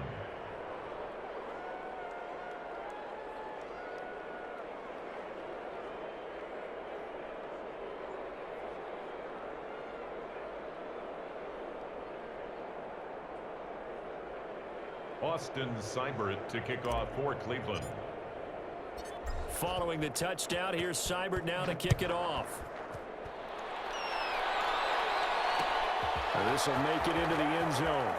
Speaker 3: Austin Seibert to kick off for Cleveland.
Speaker 1: Following the touchdown, here's Seibert now to kick it off. This will make it into the end zone.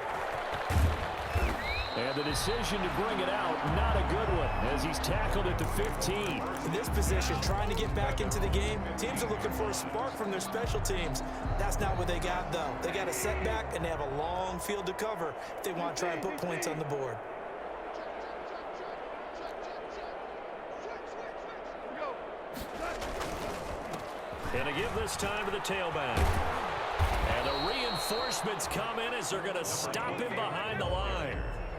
Speaker 1: And the decision to bring it out, not a good one, as he's tackled at the 15.
Speaker 2: In this position, trying to get back into the game, teams are looking for a spark from their special teams. That's not what they got, though. They got a setback, and they have a long field to cover if they want to try and put points on the board.
Speaker 1: And to give this time to the tailback. And the reinforcements come in as they're going to stop him behind the line.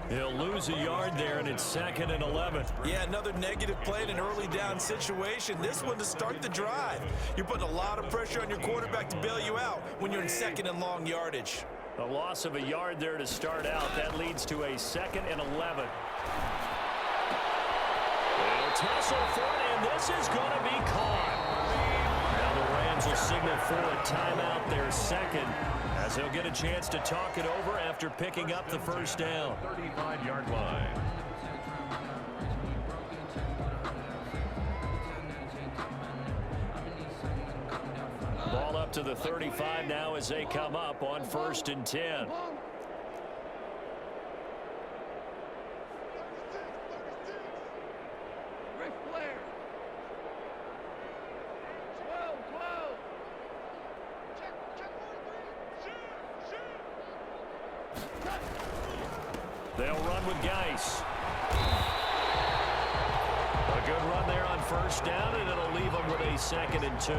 Speaker 1: He'll lose a yard there, and it's 2nd and 11.
Speaker 2: Yeah, another negative play in an early down situation. This one to start the drive. You're putting a lot of pressure on your quarterback to bail you out when you're in 2nd and long yardage.
Speaker 1: A loss of a yard there to start out. That leads to a 2nd and 11. They'll tussle for it, and this is going to be caught. Now the Rams will signal for a timeout there, second, as they'll get a chance to talk it over after picking up the first down.
Speaker 3: 35-yard line.
Speaker 1: Ball up to the 35 now as they come up on 1st and 10. They'll run with Geis. A good run there on 1st down, and it'll leave them with a 2nd and 2.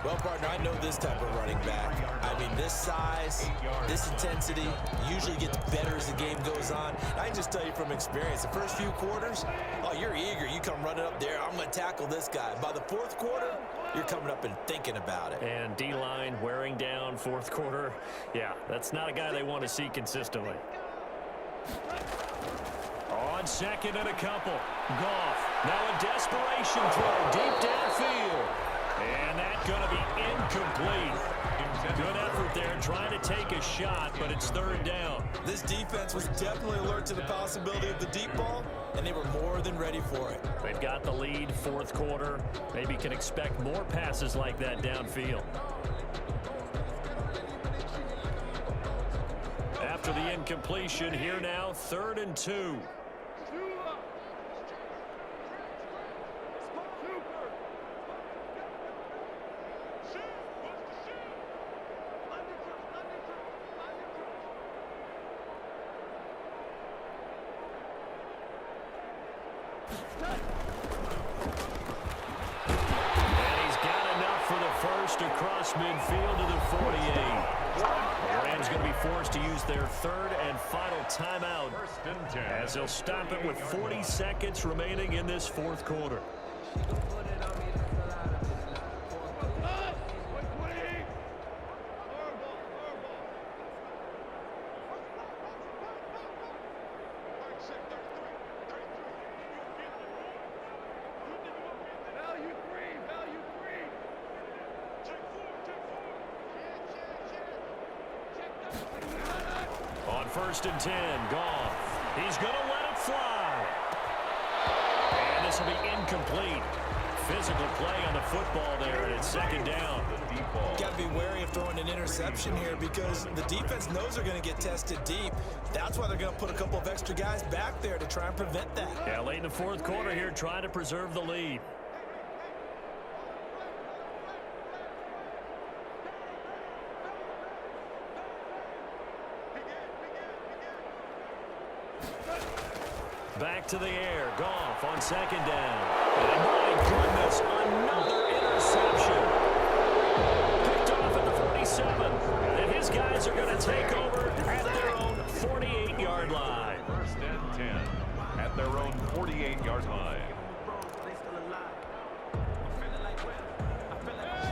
Speaker 2: Well, partner, I know this type of running back. I mean, this size, this intensity usually gets better as the game goes on. I can just tell you from experience, the first few quarters, oh, you're eager. You come running up there, I'm going to tackle this guy. By the 4th quarter, you're coming up and thinking about it.
Speaker 1: And D-line wearing down 4th quarter. Yeah, that's not a guy they want to see consistently. On 2nd and a couple. Goff. Now a desperation throw deep downfield. And that's going to be incomplete. Good effort there trying to take a shot, but it's 3rd down.
Speaker 2: This defense was definitely alert to the possibility of the deep ball, and they were more than ready for it.
Speaker 1: They've got the lead, 4th quarter. Maybe can expect more passes like that downfield. After the incompletion, here now, 3rd and 2. Across midfield to the 48. The Rams going to be forced to use their 3rd and final timeout as they'll stop it with 40 seconds remaining in this 4th quarter. On 1st and 10, Goff. He's going to let it fly. And this will be incomplete. Physical play on the football there, and it's 2nd down.
Speaker 2: Got to be wary of throwing an interception here because the defense knows they're going to get tested deep. That's why they're going to put a couple of extra guys back there to try and prevent that.
Speaker 1: Yeah, late in the 4th quarter here, trying to preserve the lead. Back to the air. Goff on 2nd down. And my goodness, another interception. Picked off at the 47. And his guys are going to take over at their own 48-yard line.
Speaker 3: 1st and 10 at their own 48-yard line.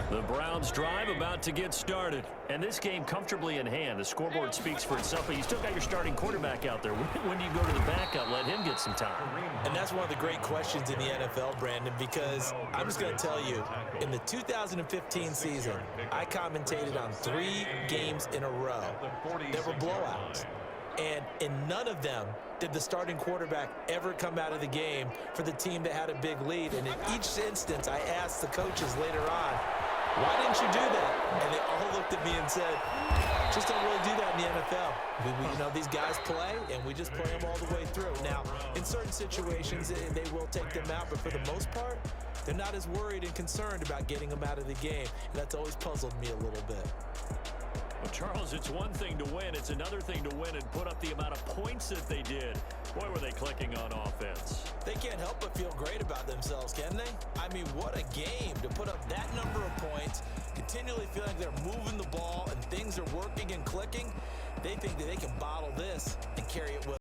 Speaker 1: The Browns drive about to get started. And this game comfortably in hand. The scoreboard speaks for itself, but you still got your starting quarterback out there. When do you go to the backup, let him get some time?
Speaker 2: And that's one of the great questions in the NFL, Brandon, because I'm just going to tell you, in the 2015 season, I commentated on 3 games in a row that were blowouts. And in none of them did the starting quarterback ever come out of the game for the team that had a big lead. And in each instance, I asked the coaches later on, why didn't you do that? And they all looked at me and said, just don't really do that in the NFL. You know, these guys play, and we just play them all the way through. Now, in certain situations, they will take them out, but for the most part, they're not as worried and concerned about getting them out of the game. And that's always puzzled me a little bit.
Speaker 1: Well, Charles, it's one thing to win. It's another thing to win and put up the amount of points that they did. Boy, were they clicking on offense.
Speaker 2: They can't help but feel great about themselves, can they? I mean, what a game to put up that number of points, continually feel like they're moving the ball and things are working and clicking. They think that they can bottle this and carry it with